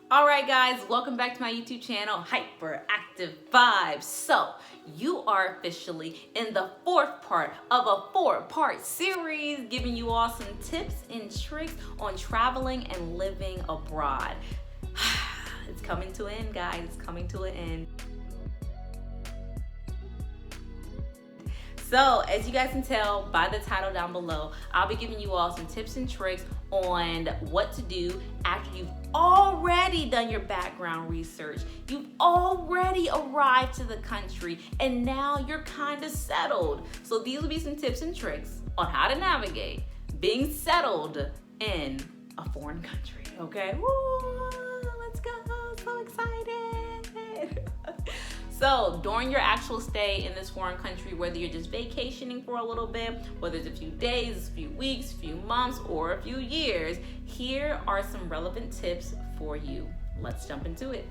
All right, guys, welcome back to my YouTube channel, Hyperactive Vibes. So, you are officially in the fourth part of a four-part series, giving you all some tips and tricks on traveling and living abroad. It's coming to an end, guys. It's coming to an end. So, as you guys can tell by the title down below, I'll be giving you all some tips and tricks on what to do after you've already done your background research. You've already arrived to the country and now you're kind of settled. So these will be some tips and tricks on how to navigate being settled in a foreign country, okay? Woo, let's go, so excited. So during your actual stay in this foreign country, whether you're just vacationing for a little bit, whether it's a few days, a few weeks, a few months, or a few years, here are some relevant tips for you. Let's jump into it.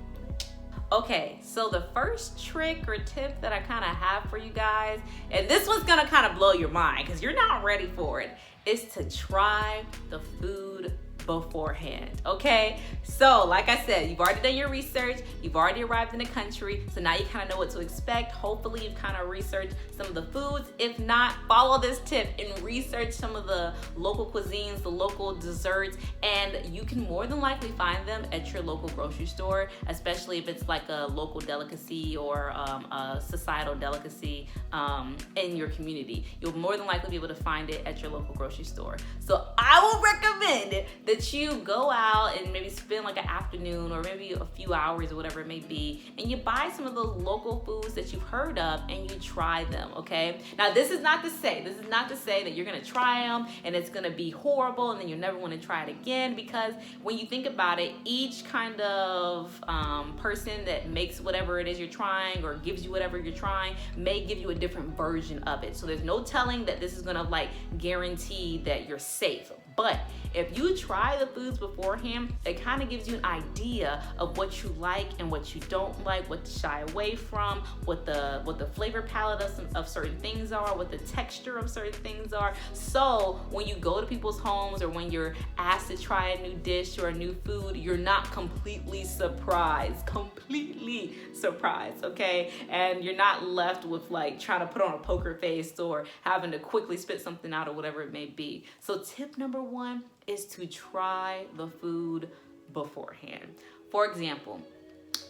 Okay, so the first trick or tip that I kind of have for you guys, and this one's gonna kind of blow your mind because you're not ready for it, is to try the food beforehand, okay? So like I said, you've already done your research, you've already arrived in the country, so now you kind of know what to expect. Hopefully you've kind of researched some of the foods. If not, follow this tip and research some of the local cuisines, the local desserts, and you can more than likely find them at your local grocery store, especially if it's like a local delicacy or a societal delicacy in your community. You'll more than likely be able to find it at your local grocery store. So I will recommend that you go out and maybe spend like an afternoon or maybe a few hours or whatever it may be, and you buy some of those local foods that you've heard of and you try them, okay? Now this is not to say that you're gonna try them and it's gonna be horrible and then you'll never want to try it again, because when you think about it, each kind of person that makes whatever it is you're trying or gives you whatever you're trying may give you a different version of it. So there's no telling that this is gonna like guarantee that you're safe. But if you try the foods beforehand, it kind of gives you an idea of what you like and what you don't like, what to shy away from, what the flavor palette of certain things are, what the texture of certain things are. So when you go to people's homes or when you're asked to try a new dish or a new food, you're not completely surprised, okay? And you're not left with like trying to put on a poker face or having to quickly spit something out or whatever it may be. So tip number one is to try the food beforehand. For example,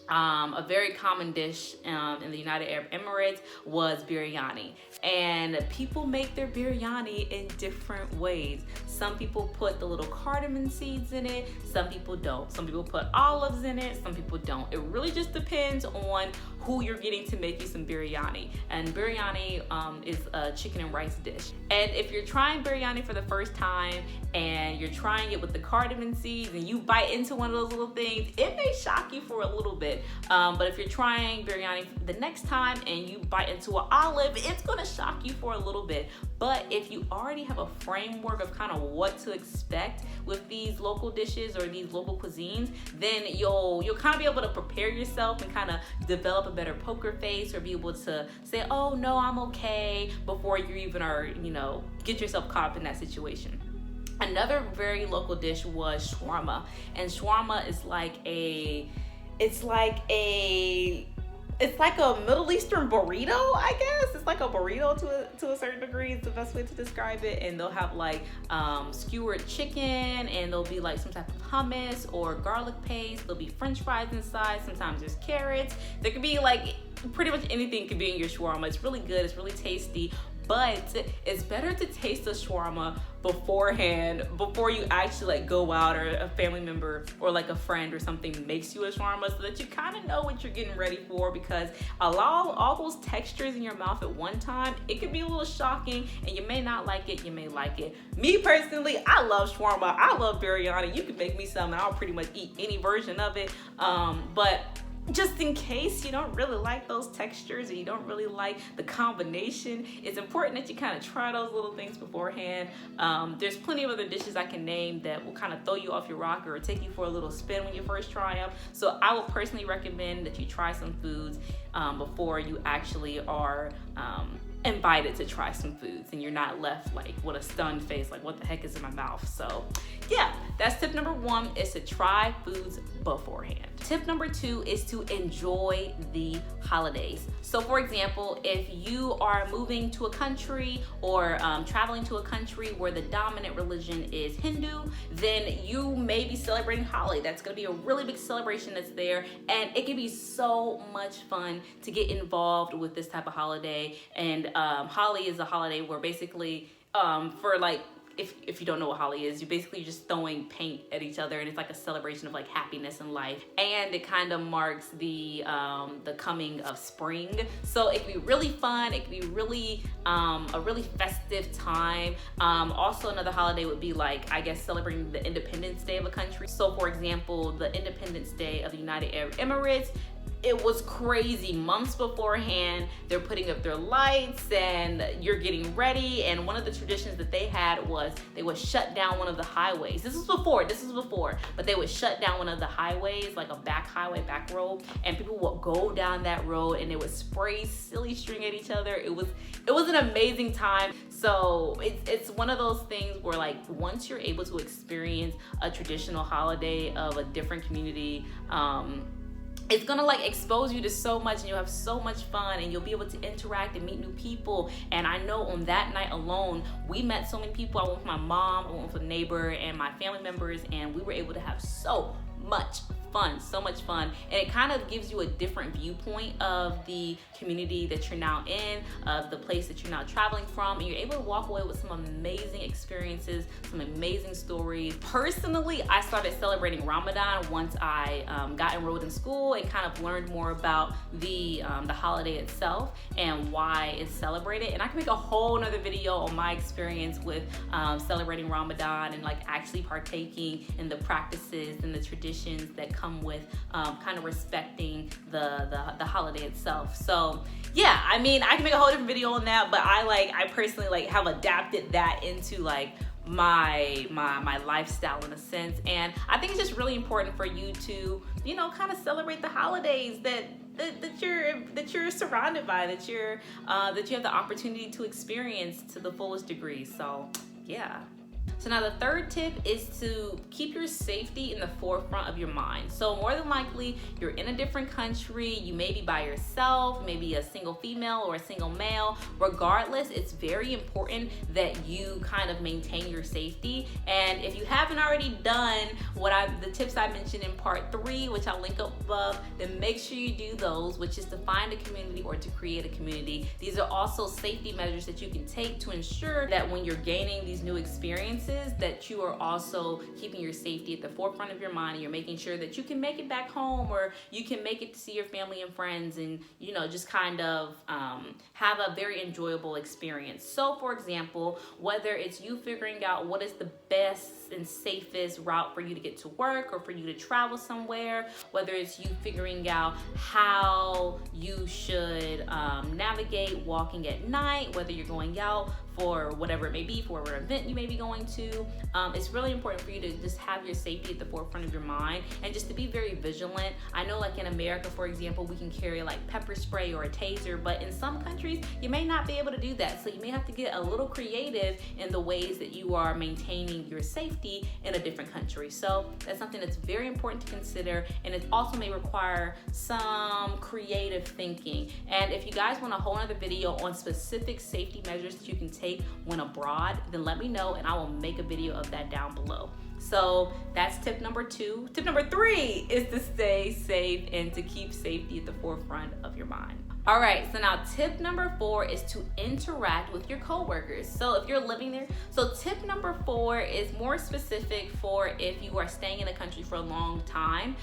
a very common dish in the United Arab Emirates was biryani. And people make their biryani in different ways. Some people put the little cardamom seeds in it, some people don't. Some people put olives in it, some people don't. It really just depends on who you're getting to make you some biryani. And biryani is a chicken and rice dish. And if you're trying biryani for the first time and you're trying it with the cardamom seeds and you bite into one of those little things, it may shock you for a little bit. But if you're trying biryani the next time and you bite into an olive, it's gonna shock you for a little bit. But if you already have a framework of kind of what to expect with these local dishes or these local cuisines, then you'll kind of be able to prepare yourself and kind of develop a better poker face or be able to say, oh no, I'm okay, before you even are, get yourself caught up in that situation. Another very local dish was shawarma. And shawarma is like a Middle Eastern burrito, I guess. It's like a burrito to a certain degree is the best way to describe it. And they'll have like skewered chicken, and there'll be like some type of hummus or garlic paste. There'll be french fries inside. Sometimes there's carrots. There could be like pretty much anything could be in your shawarma. It's really good. It's really tasty. But it's better to taste the shawarma beforehand, before you actually like go out or a family member or like a friend or something makes you a shawarma, so that you kind of know what you're getting ready for, because allow all those textures in your mouth at one time, it could be a little shocking and you may not like it, you may like it. Me personally, I love shawarma, I love biryani. You can make me some and I'll pretty much eat any version of it. But just in case you don't really like those textures or you don't really like the combination, it's important that you kind of try those little things beforehand. There's plenty of other dishes I can name that will kind of throw you off your rocker or take you for a little spin when you first try them. So I would personally recommend that you try some foods before you actually are invited to try some foods and you're not left like with a stunned face, like what the heck is in my mouth. So yeah, that's tip number 1, is to try foods beforehand. Tip number 2 is to enjoy the holidays. So for example, if you are moving to a country or traveling to a country where the dominant religion is Hindu, then you may be celebrating Holi. That's gonna be a really big celebration that's there, and it can be so much fun to get involved with this type of holiday. And Holi is a holiday where basically for like, if you don't know what Holi is, you're basically just throwing paint at each other, and it's like a celebration of like happiness and life. And it kind of marks the coming of spring. So it can be really fun. It can be really a really festive time. Also another holiday would be like, I guess, celebrating the Independence Day of a country. So for example, the Independence Day of the United Arab Emirates, it was crazy. Months beforehand, they're putting up their lights and you're getting ready. And one of the traditions that they had was they would shut down one of the highways. This was before, but they would shut down one of the highways, like a back highway, back road, and people would go down that road and they would spray silly string at each other. It was an amazing time. So it's one of those things where like once you're able to experience a traditional holiday of a different community, it's gonna like expose you to so much, and you'll have so much fun, and you'll be able to interact and meet new people. And I know on that night alone, we met so many people. I went with my mom, I went with a neighbor and my family members, and we were able to have so much fun. And it kind of gives you a different viewpoint of the community that you're now in, of the place that you're now traveling from, and you're able to walk away with some amazing experiences, some amazing stories. Personally, I started celebrating Ramadan once I got enrolled in school and kind of learned more about the holiday itself and why it's celebrated. And I can make a whole nother video on my experience with celebrating Ramadan and like actually partaking in the practices and the traditions that come with kind of respecting the holiday itself. So yeah, I mean, I can make a whole different video on that, but I personally like have adapted that into like my lifestyle in a sense. And I think it's just really important for you to, you know, kind of celebrate the holidays that you're surrounded by, that you have the opportunity to experience to the fullest degree. So yeah. So now the third tip is to keep your safety in the forefront of your mind. So more than likely, you're in a different country, you may be by yourself, maybe a single female or a single male. Regardless, it's very important that you kind of maintain your safety. And if you haven't already done the tips I mentioned in part 3, which I'll link up above, then make sure you do those, which is to find a community or to create a community. These are also safety measures that you can take to ensure that when you're gaining these new experiences, that you are also keeping your safety at the forefront of your mind, and you're making sure that you can make it back home, or you can make it to see your family and friends, and you know, just kind of have a very enjoyable experience. So for example, whether it's you figuring out what is the best and safest route for you to get to work or for you to travel somewhere, whether it's you figuring out how you should navigate walking at night, whether you're going out for whatever it may be, for whatever event you may be going to, it's really important for you to just have your safety at the forefront of your mind and just to be very vigilant. I know like in America, for example, we can carry like pepper spray or a taser, but in some countries, you may not be able to do that. So you may have to get a little creative in the ways that you are maintaining your safety in a different country. So that's something that's very important to consider, and it also may require some creative thinking. And if you guys want a whole other video on specific safety measures that you can take when abroad, then let me know and I will make a video of that down below. So that's tip number 2. Tip number 3 is to stay safe and to keep safety at the forefront of your mind. All right, so now tip number 4 is to interact with your coworkers. So if you're living there, so tip number 4 is more specific for if you are staying in a country for a long time.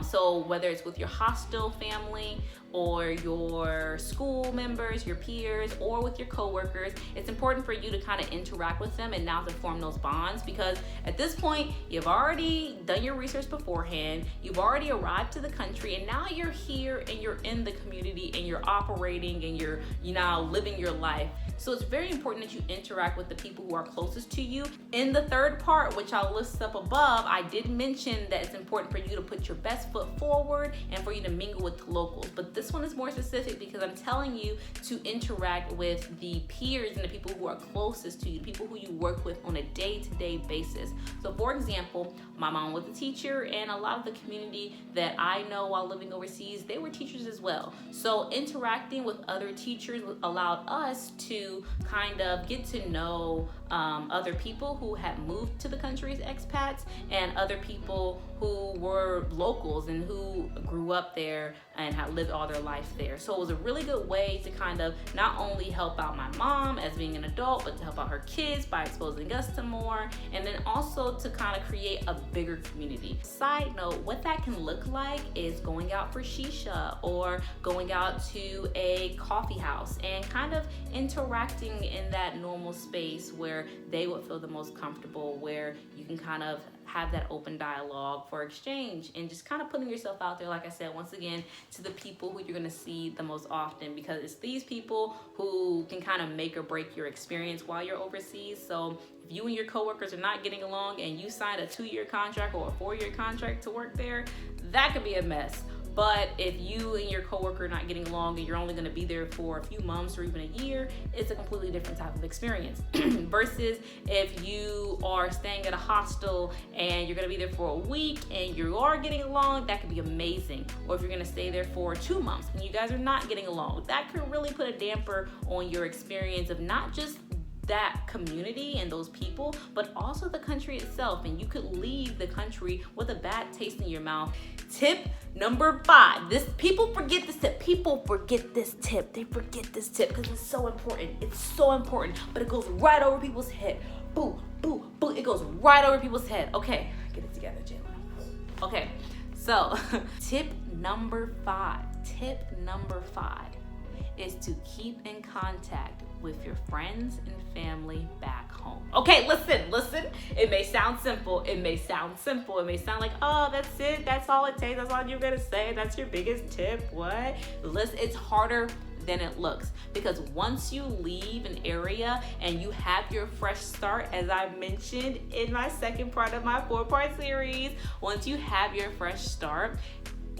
So whether it's with your hostel family or your school members, your peers, or with your coworkers, it's important for you to kind of interact with them and now to form those bonds, because at this point, you've already done your research beforehand, you've already arrived to the country, and now you're here and you're in the community and you're you're operating and you're now living your life. So it's very important that you interact with the people who are closest to you. In the third part, which I'll list up above, I did mention that it's important for you to put your best foot forward and for you to mingle with the locals. But this one is more specific because I'm telling you to interact with the peers and the people who are closest to you, the people who you work with on a day-to-day basis. So for example, my mom was a teacher, and a lot of the community that I know while living overseas, they were teachers as well. So interacting with other teachers allowed us to kind of get to know other people who had moved to the country as expats, and other people who were locals and who grew up there and had lived all their life there. So it was a really good way to kind of not only help out my mom as being an adult, but to help out her kids by exposing us to more, and then also to kind of create a bigger community. Side note, what that can look like is going out for shisha or going out to a coffee house and kind of interacting in that normal space where they would feel the most comfortable, where you can kind of have that open dialogue for exchange, and just kind of putting yourself out there, like I said, once again, to the people who you're going to see the most often, because it's these people who can kind of make or break your experience while you're overseas. So if you and your coworkers are not getting along and you signed a 2-year contract or a 4-year contract to work there, that could be a mess. But if you and your coworker are not getting along and you're only going to be there for a few months or even a year, it's a completely different type of experience. Versus if you are staying at a hostel and you're going to be there for a week and you are getting along, that could be amazing. Or if you're going to stay there for 2 months and you guys are not getting along, that could really put a damper on your experience of not just that community and those people, but also the country itself, and you could leave the country with a bad taste in your mouth. Tip number 5. People forget this tip. People forget this tip. They forget this tip because it's so important. It's so important, but it goes right over people's head. Boo, boo, boo. It goes right over people's head. Okay, get it together, Jayla. Okay, so tip number 5. Tip number 5 is to keep in contact with your friends and family back home. Okay, listen. It may sound simple. It may sound like, oh, that's it. That's all it takes. That's all you're gonna say. That's your biggest tip. What? Listen, it's harder than it looks, because once you leave an area and you have your fresh start, as I mentioned in my second part of my 4-part series, once you have your fresh start,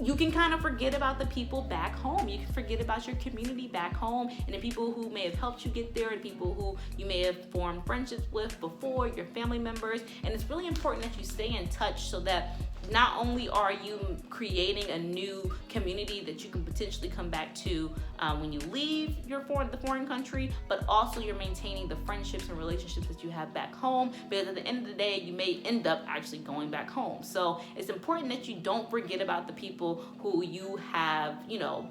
you can kind of forget about the people back home. You can forget about your community back home and the people who may have helped you get there, and people who you may have formed friendships with before, your family members. And it's really important that you stay in touch so that not only are you creating a new community that you can potentially come back to when you leave the foreign country, but also you're maintaining the friendships and relationships that you have back home, because at the end of the day, you may end up actually going back home. So it's important that you don't forget about the people who you have,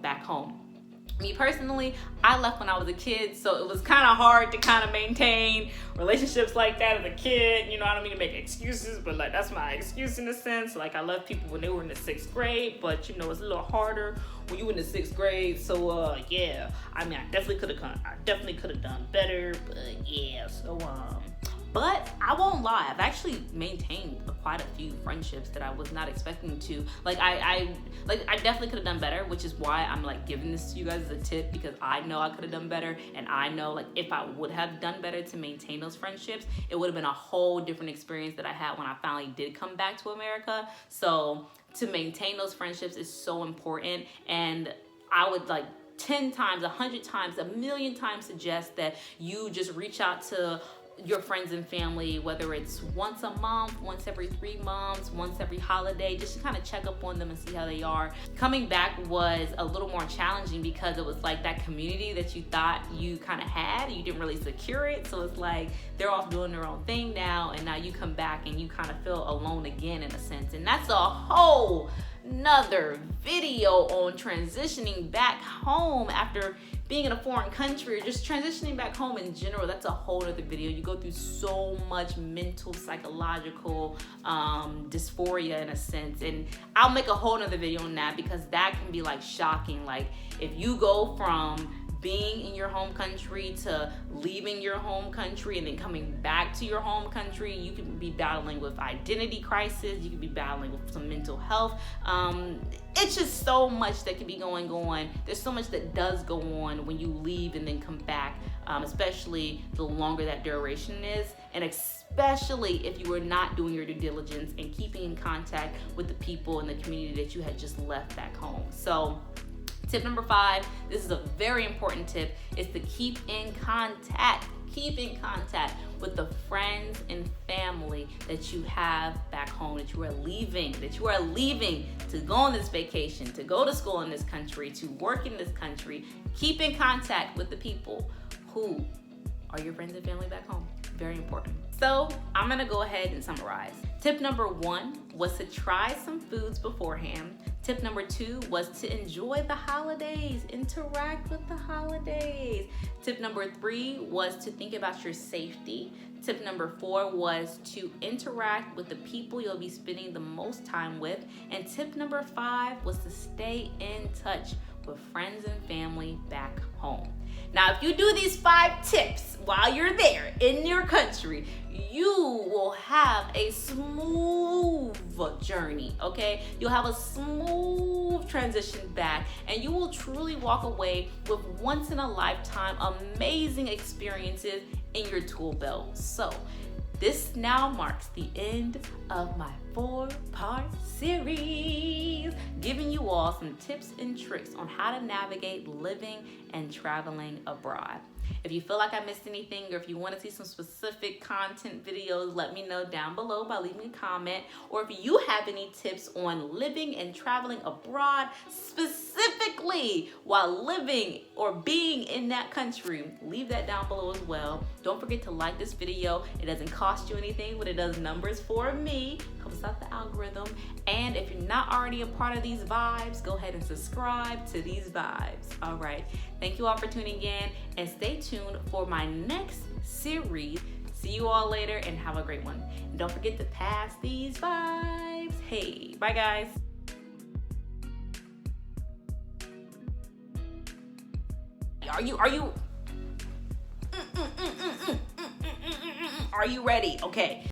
back home. Me personally, I left when I was a kid, so it was kind of hard to kind of maintain relationships like that as a kid. I don't mean to make excuses, but like that's my excuse in a sense. Like I left people when they were in the 6th grade, but it's a little harder when you in the 6th grade. So yeah, I mean I definitely could have done better, but yeah. So but I won't lie, I've actually maintained quite a few friendships that I was not expecting to. I definitely could have done better, which is why I'm giving this to you guys as a tip, because I know I could have done better, and I know if I would have done better to maintain those friendships, it would have been a whole different experience that I had when I finally did come back to America. So to maintain those friendships is so important, and I would 10 times, 100 times, a million times suggest that you just reach out to your friends and family, whether it's once a month, once every 3 months, once every holiday, just to kind of check up on them and see how they are. Coming back was a little more challenging because it was that community that you thought you kind of had, you didn't really secure it. So it's they're off doing their own thing now, and now you come back and you kind of feel alone again in a sense. And that's a whole nother video on transitioning back home after being in a foreign country, or just transitioning back home in general. That's a whole other video. You go through so much mental, psychological dysphoria in a sense, and I'll make a whole other video on that, because that can be shocking. If you go from being in your home country to leaving your home country and then coming back to your home country. You could be battling with identity crisis. You could be battling with some mental health. It's just so much that could be going on. There's so much that does go on when you leave and then come back, especially the longer that duration is, and especially if you are not doing your due diligence and keeping in contact with the people in the community that you had just left back home. So tip number 5, this is a very important tip, is to keep in contact. Keep in contact with the friends and family that you have back home, that you are leaving to go on this vacation, to go to school in this country, to work in this country. Keep in contact with the people who are your friends and family back home. Very important. So I'm gonna go ahead and summarize. Tip number 1 was to try some foods beforehand. Tip number 2 was to enjoy the holidays, interact with the holidays. Tip number 3 was to think about your safety. Tip number 4 was to interact with the people you'll be spending the most time with. And tip number 5 was to stay in touch with friends and family back home. Now, if you do these 5 tips while you're there in your country, you will have a smooth journey, okay? You'll have a smooth transition back, and you will truly walk away with once in a lifetime amazing experiences in your tool belt. So this now marks the end of my 4-part series, giving you all some tips and tricks on how to navigate living and traveling abroad. If you feel like I missed anything, or if you want to see some specific content videos, let me know down below by leaving a comment. Or if you have any tips on living and traveling abroad, specifically while living or being in that country, leave that down below as well. Don't forget to like this video. It doesn't cost you anything, but it does numbers for me. Helps out the algorithm. And if you're not already a part of these vibes, go ahead and subscribe to these vibes. All right. Thank you all for tuning in, and stay tuned for my next series. See you all later, and have a great one. And don't forget to pass these vibes. Hey, bye guys. Are you ready? Okay.